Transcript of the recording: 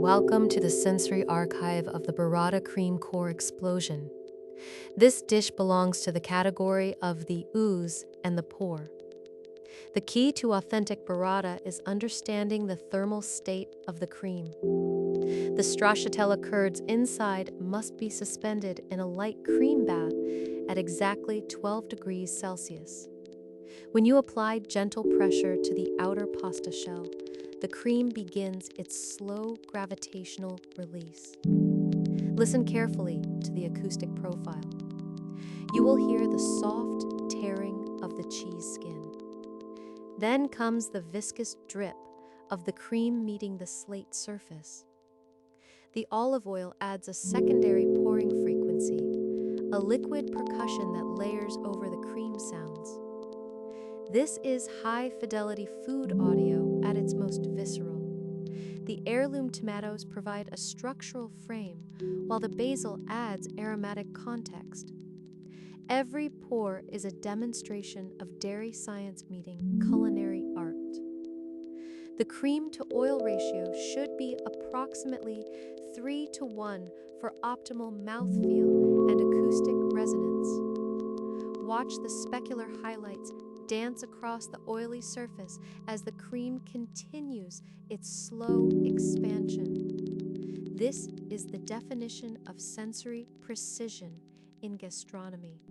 Welcome to the sensory archive of the Burrata cream core explosion. This dish belongs to the category of the ooze and the pour. The key to authentic burrata is understanding the thermal state of the cream. The stracciatella curds inside must be suspended in a light cream bath at exactly 12 degrees Celsius. When you apply gentle pressure to the outer pasta shell, the cream begins its slow gravitational release. Listen carefully to the acoustic profile. You will hear the soft tearing of the cheese skin. Then comes the viscous drip of the cream meeting the slate surface. The olive oil adds a secondary pouring frequency, a liquid percussion that layers over the cream sounds. This is high-fidelity food audio at its most visceral. The heirloom tomatoes provide a structural frame, while the basil adds aromatic context. Every pour is a demonstration of dairy science meeting culinary art. The cream-to-oil ratio should be approximately 3:1 for optimal mouthfeel and acoustic resonance. Watch the specular highlights dance across the oily surface as the cream continues its slow expansion. This is the definition of sensory precision in gastronomy.